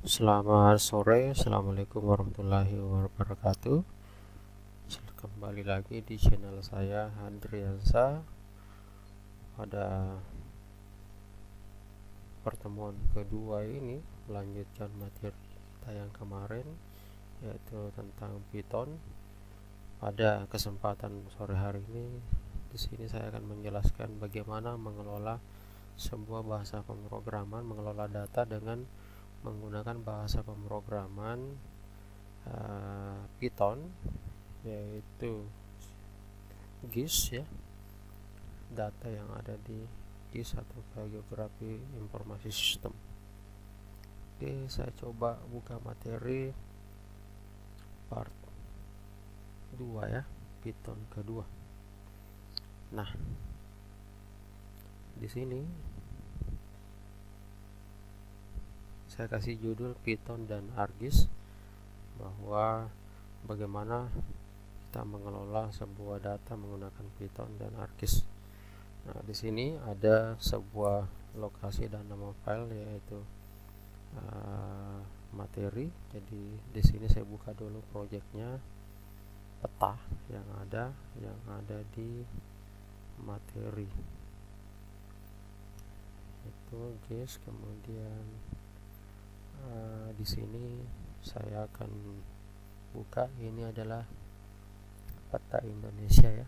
Selamat sore, Assalamualaikum warahmatullahi wabarakatuh. Kembali lagi di channel saya Handriansa. Pada pertemuan kedua ini melanjutkan materi kita yang kemarin, yaitu tentang Python. Pada kesempatan sore hari ini, di sini saya akan menjelaskan bagaimana mengelola sebuah bahasa pemrograman, mengelola data dengan menggunakan bahasa pemrograman Python, yaitu GIS ya, data yang ada di GIS atau Geografi Informasi Sistem. Oke, saya coba buka materi part 2 ya, Python kedua. Nah, di sini saya kasih judul Python dan ArcGIS, bahwa bagaimana kita mengelola sebuah data menggunakan Python dan ArcGIS. Nah, di sini ada sebuah lokasi dan nama file, yaitu materi. Jadi di sini saya buka dulu projectnya, peta yang ada di materi itu GIS. Kemudian di sini saya akan buka, ini adalah peta Indonesia ya.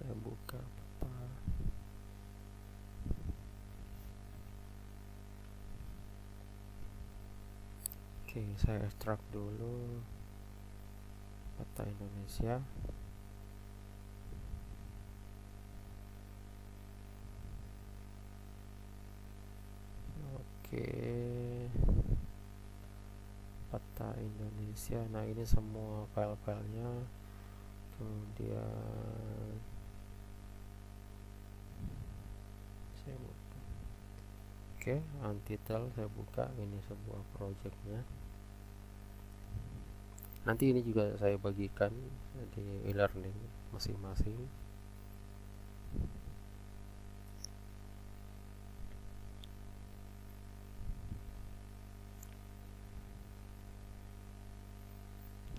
Saya buka peta. Oke, saya ekstrak dulu peta Indonesia. Oke, peta Indonesia. Nah, ini semua file-filenya. Kemudian saya buka. Oke, untitled saya buka, ini sebuah projectnya. Nanti ini juga saya bagikan di e-learning masing-masing.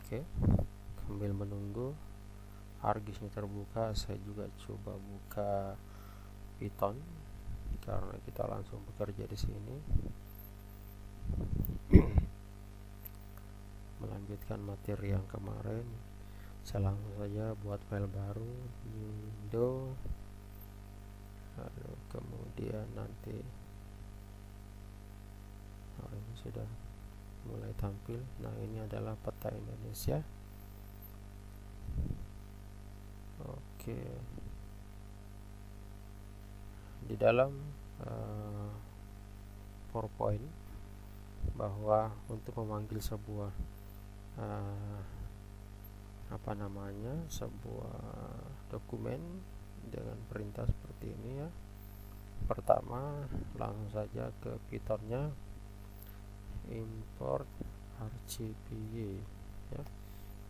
Oke, sambil menunggu ArcGIS-nya terbuka, saya juga coba buka Python karena kita langsung bekerja di sini. Melanjutkan materi yang kemarin, saya langsung saja buat file baru, new window, lalu kemudian nanti ini sudah mulai tampil. Nah, ini adalah peta Indonesia. Oke, di dalam PowerPoint, bahwa untuk memanggil sebuah sebuah dokumen dengan perintah seperti ini ya. Pertama, langsung saja ke Pythonnya, import RCPY ya.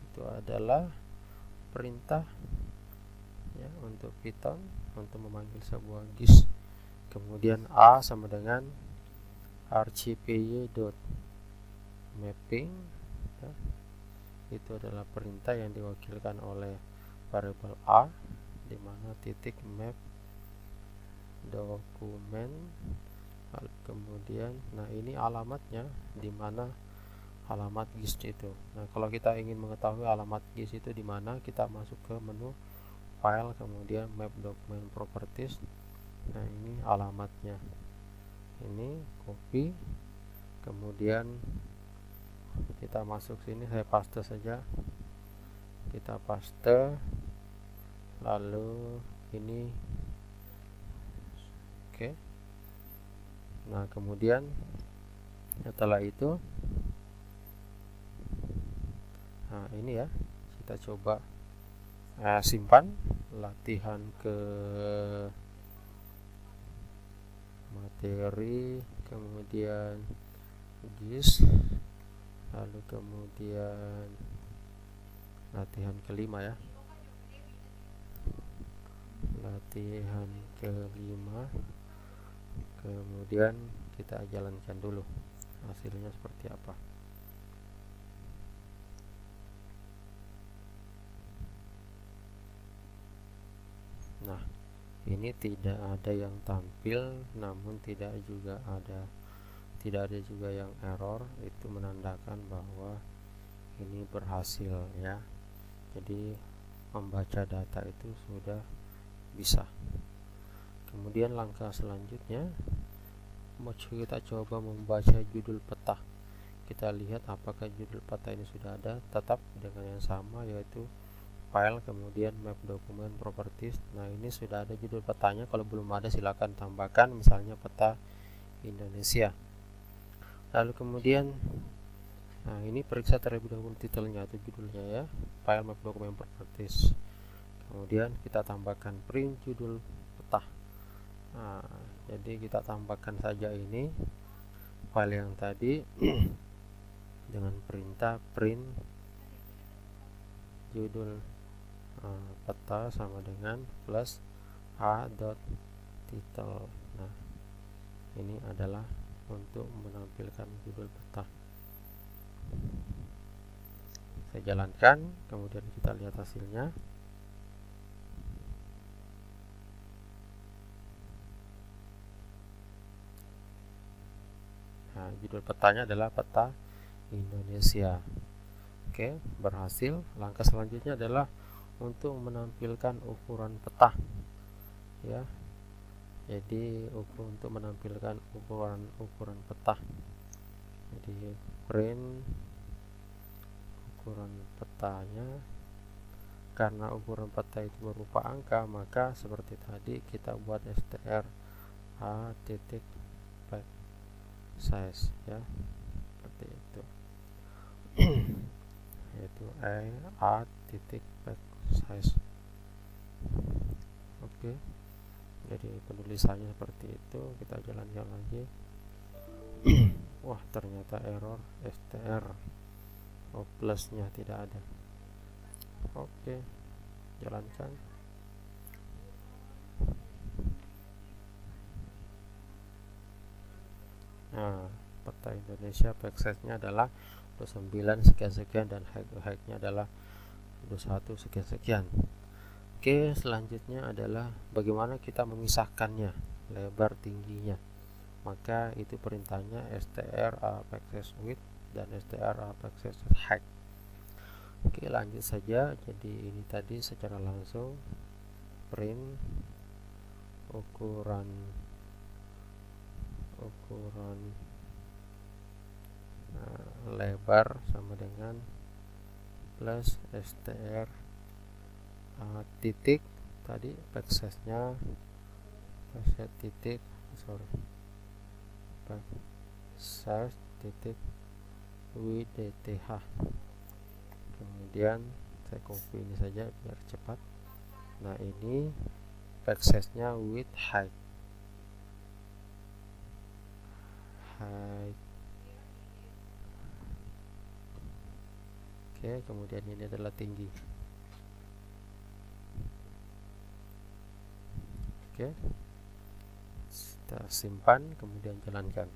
Itu adalah perintah ya untuk Python untuk memanggil sebuah GIS. Kemudian A sama dengan rcpy.mapping ya. Itu adalah perintah yang diwakilkan oleh variabel A, di mana titik map dokumen. Lalu kemudian, nah ini alamatnya, di mana alamat GIS itu. Nah, kalau kita ingin mengetahui alamat GIS itu di mana, kita masuk ke menu file, kemudian map document properties. Nah, ini alamatnya, ini copy, kemudian kita masuk sini, saya paste saja, kita paste, lalu ini oke. Nah, kemudian setelah itu, nah ini ya, kita coba simpan latihan ke materi, kemudian GIS, lalu kemudian latihan kelima ya, latihan kelima, kemudian kita jalankan dulu hasilnya seperti apa. Nah, ini tidak ada yang tampil, namun tidak ada juga yang error. Itu menandakan bahwa ini berhasil ya. Jadi membaca data itu sudah bisa. Kemudian langkah selanjutnya kita coba membaca judul peta. Kita lihat apakah judul peta ini sudah ada. Tetap dengan yang sama, yaitu file, kemudian map dokumen properties. Nah, ini sudah ada judul petanya. Kalau belum ada silakan tambahkan, misalnya peta Indonesia. Lalu kemudian ini periksa terlebih dahulu titelnya atau judulnya ya, file map dokumen properties. Kemudian kita tambahkan print judul peta. Jadi kita tambahkan saja ini file yang tadi dengan perintah print judul peta sama dengan plus a.title. Nah, ini adalah untuk menampilkan judul peta. Saya jalankan, kemudian kita lihat hasilnya. Nah, judul petanya adalah peta Indonesia. Oke, berhasil. Langkah selanjutnya adalah untuk menampilkan ukuran peta ya. Jadi untuk menampilkan ukuran peta, jadi print ukuran petanya. Karena ukuran peta itu berupa angka, maka seperti tadi kita buat str a.back size ya, seperti itu. Yaitu a.back size. Oke, jadi penulisannya seperti itu. Kita jalankan lagi. Wah, ternyata error str plusnya tidak ada. Oke, jalankan. Nah, peta Indonesia backside-nya adalah 29 sekian-sekian dan height-nya adalah 21 sekian-sekian. Oke, selanjutnya adalah bagaimana kita memisahkannya, lebar tingginya. Maka itu perintahnya str backslash width dan str backslash height. Oke, lanjut saja. Jadi ini tadi secara langsung print ukuran lebar sama dengan plus str titik tadi backslash nya titik backslash titik width. Kemudian saya copy ini saja biar cepat. Nah, ini backslash nya width height. Oke, kemudian ini adalah tinggi. Oke, kita simpan, kemudian jalankan.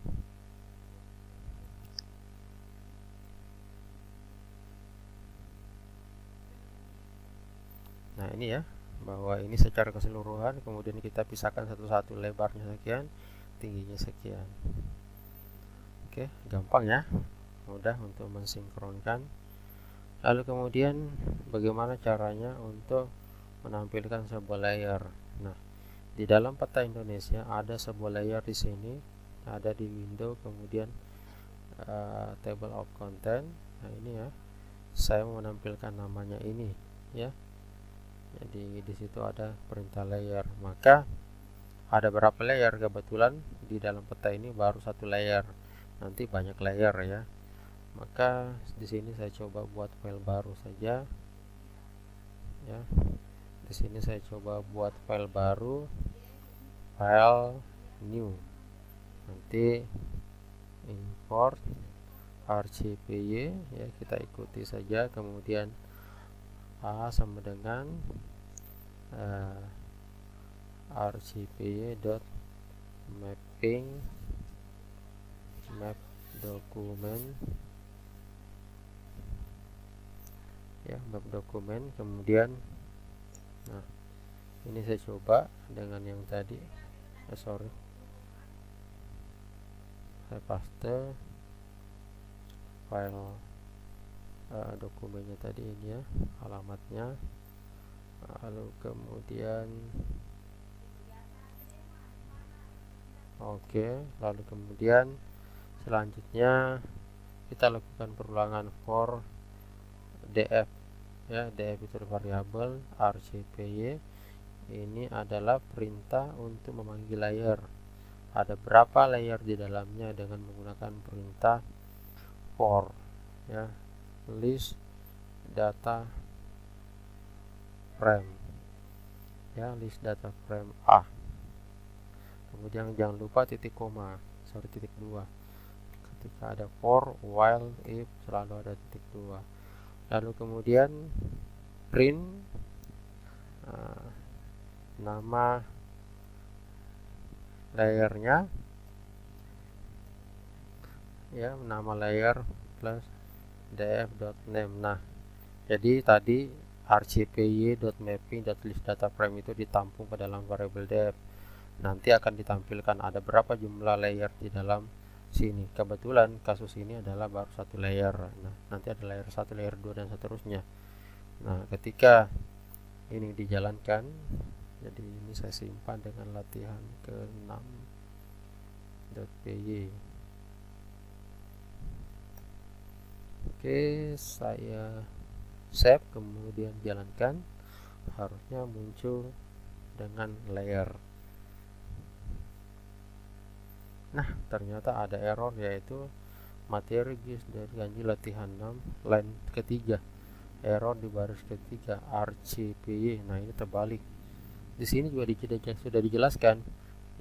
Nah, ini ya, bahwa ini secara keseluruhan, kemudian kita pisahkan satu-satu, lebarnya sekian, tingginya sekian. Oke, gampang ya, mudah untuk mensinkronkan. Lalu kemudian bagaimana caranya untuk menampilkan sebuah layer. Nah, di dalam peta Indonesia ada sebuah layer di sini, ada di window, kemudian table of content. Nah, ini ya, saya mau menampilkan namanya ini ya. Jadi di situ ada perintah layer. Maka ada berapa layer? Kebetulan di dalam peta ini baru satu layer. Nanti banyak layer ya. Maka di sini saya coba buat file baru saja. Ya. Di sini saya coba buat file baru, file new. Nanti import rcpy ya, kita ikuti saja. Kemudian a sama dengan rcpy.map mapping map dokumen ya, map dokumen. Kemudian nah ini saya coba dengan yang tadi, sorry, saya paste file dokumennya tadi ini ya, alamatnya. Lalu kemudian lalu kemudian selanjutnya kita lakukan perulangan for df ya. Df itu variabel, rcpy ini adalah perintah untuk memanggil layer. Ada berapa layer di dalamnya dengan menggunakan perintah for ya, list data frame ya, list data frame A. Kemudian jangan lupa titik koma, titik 2. Ketika ada for, while, if selalu ada titik 2. Lalu kemudian print nama layernya ya, nama layer plus df.name. Nah, jadi tadi rcpy.mapping.listDataFrame itu ditampung ke dalam variabel df. Nanti akan ditampilkan ada berapa jumlah layer di dalam sini. Kebetulan kasus ini adalah baru satu layer. Nah, nanti ada layer 1, layer 2 dan seterusnya. Nah, ketika ini dijalankan, jadi ini saya simpan dengan latihan ke-6.py. Oke, saya save, kemudian jalankan. Harusnya muncul dengan layer. Nah, ternyata ada error, yaitu materi GIS dari ganjil latihan 6 line ketiga, error di baris ketiga, rcpy. Nah, ini terbalik. Di sini juga sudah dijelaskan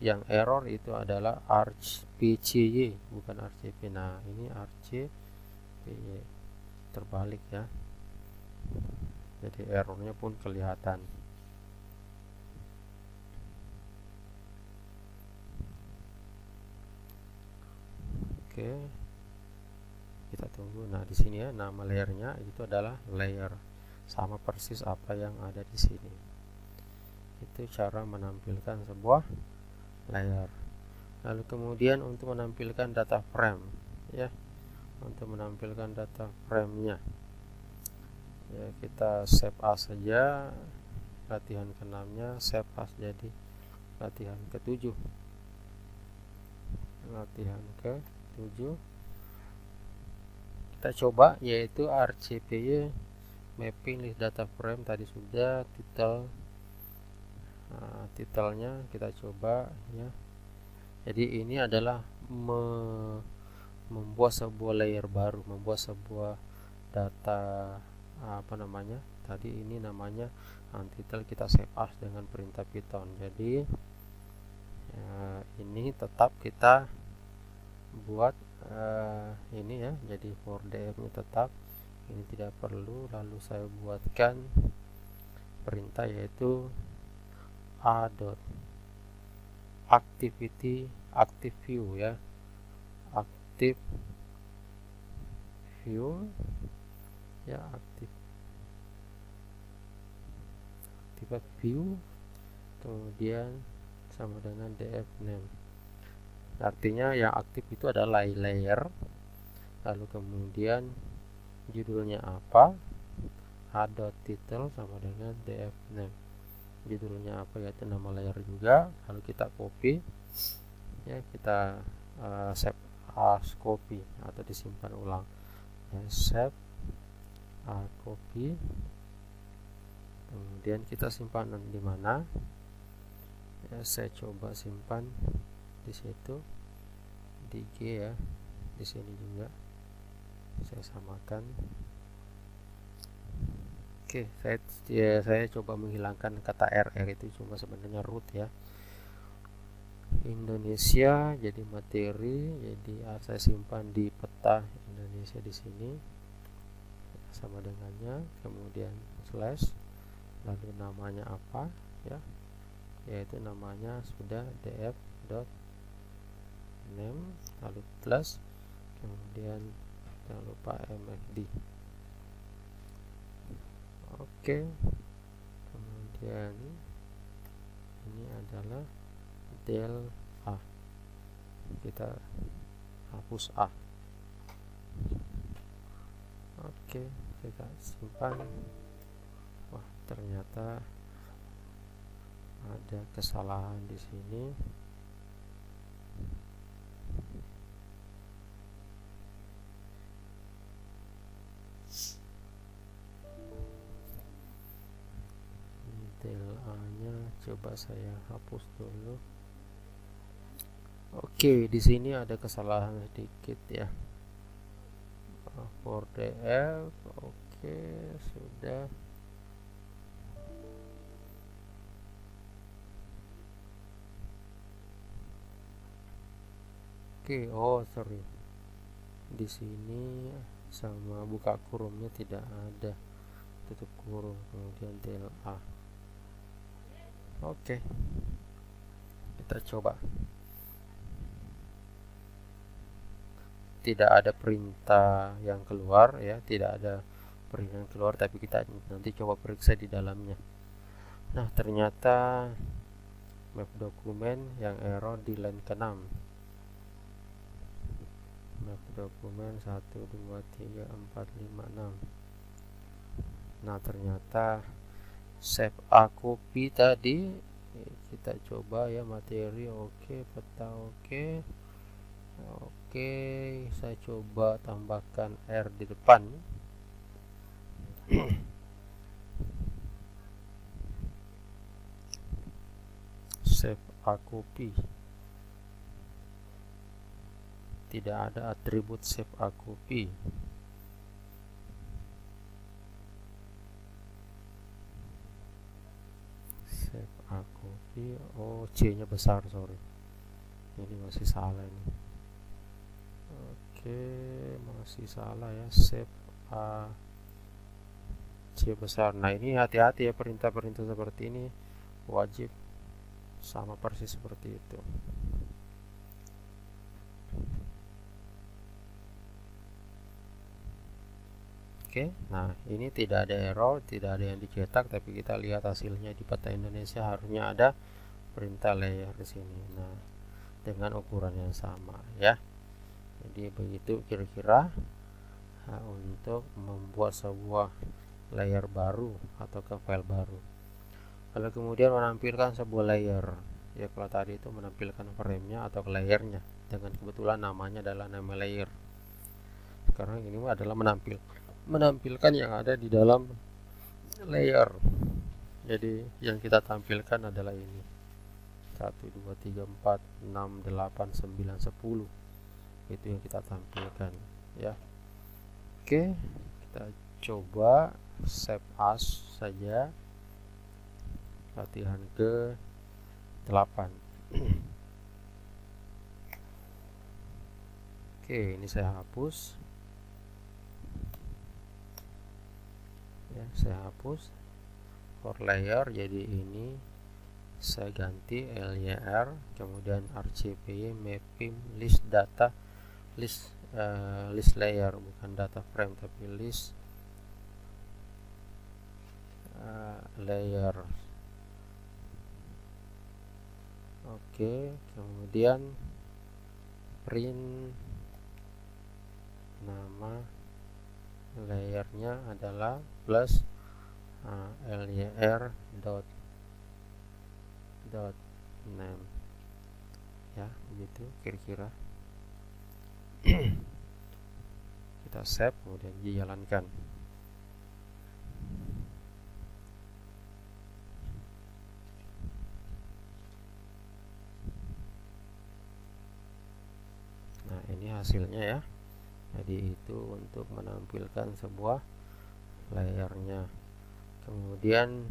yang error itu adalah rcpy, bukan rcp. Nah, ini rcpy terbalik ya, jadi errornya pun kelihatan. Oke, kita tunggu. Nah, di sini ya, nama layernya itu adalah layer, sama persis apa yang ada di sini. Itu cara menampilkan sebuah layer. Lalu kemudian untuk menampilkan data frame ya, untuk menampilkan data frame-nya ya, kita save as saja. Latihan ke-6-nya save as jadi latihan ke-7. Latihan ke-7 kita coba, yaitu rcpy mapping list data frame. Tadi sudah titelnya kita coba ya. Jadi ini adalah membuat sebuah layer baru, membuat sebuah data tadi ini namanya untitled, kita save as dengan perintah Python. Jadi ya, ini tetap kita buat ini ya, jadi for df nya tetap ini tidak perlu. Lalu saya buatkan perintah, yaitu a.activity active view ya, active view ya, active view, kemudian sama dengan df name. Artinya yang aktif itu adalah layer, lalu kemudian judulnya apa, a.title sama dengan df name. Judulnya apa, yaitu nama layer juga. Lalu kita copy ya, kita save as copy atau disimpan ulang ya, save as copy. Kemudian kita simpan di mana ya, saya coba simpan di situ, di G ya, di sini juga saya samakan. Oke, saya coba menghilangkan kata RR itu, cuma sebenarnya root ya, Indonesia jadi materi. Jadi saya simpan di peta Indonesia di sini sama dengannya, kemudian slash, lalu namanya apa ya, yaitu namanya sudah df name lalu plus, kemudian jangan lupa mfd. Oke, kemudian ini adalah del a, kita hapus a. Oke, kita simpan. Wah, ternyata ada kesalahan di sini. Del A-nya coba saya hapus dulu. Oke, di sini ada kesalahan sedikit ya. For df, oke, sudah. Oke, oh sorry. Di sini sama buka kurungnya tidak ada, tutup kurung, kemudian del A. Oke, kita coba. Tidak ada perintah yang keluar ya, tidak ada perintah yang keluar, tapi kita nanti coba periksa di dalamnya. Nah, ternyata map dokumen yang error di line ke-6. Map dokumen 1 2 3 4 5 6. Nah, ternyata save a copy tadi kita coba ya, materi oke, peta oke. Oke, saya coba tambahkan R di depan. Save a copy. Tidak ada atribut save a copy. Save a copy. Oh, C-nya besar, sorry. Ini masih salah ini. Oke, masih salah ya. Save a C besar. Nah, ini hati-hati ya, perintah-perintah seperti ini wajib sama persis seperti itu. Oke, nah ini tidak ada error, tidak ada yang dicetak, tapi kita lihat hasilnya di peta Indonesia harusnya ada perintah layer di sini. Nah, dengan ukuran yang sama ya. Jadi begitu kira-kira untuk membuat sebuah layer baru atau ke file baru. Kalau kemudian menampilkan sebuah layer, ya kalau tadi itu menampilkan frame-nya atau layernya dengan kebetulan namanya adalah nama layer. Sekarang ini adalah menampilkan yang ada di dalam layer. Jadi yang kita tampilkan adalah ini 1 2 3 4 6 8 9 10. Itu yang kita tampilkan ya. Oke, kita coba save as saja. Latihan ke 8. Oke, ini saya hapus ya, saya hapus for layer, jadi ini saya ganti lir, kemudian rcpy mapping list data, list layer, bukan data frame tapi list layer. Oke, kemudian print nama layernya adalah plus lir dot name ya, begitu kira-kira. Kita save kemudian dijalankan. Nah, ini hasilnya ya. Jadi itu untuk menampilkan sebuah layernya. Kemudian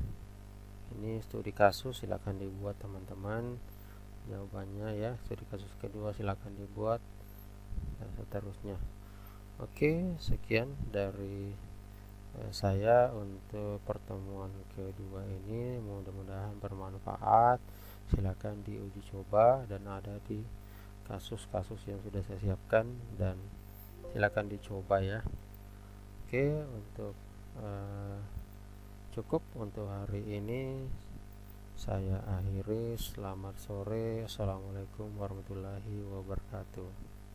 ini studi kasus, silakan dibuat teman-teman jawabannya ya. Studi kasus kedua silakan dibuat dan seterusnya. Oke, sekian dari saya untuk pertemuan kedua ini, mudah-mudahan bermanfaat. Silakan diuji coba dan ada di kasus-kasus yang sudah saya siapkan, dan silakan dicoba ya. Oke, untuk cukup untuk hari ini saya akhiri. Selamat sore. Assalamualaikum warahmatullahi wabarakatuh.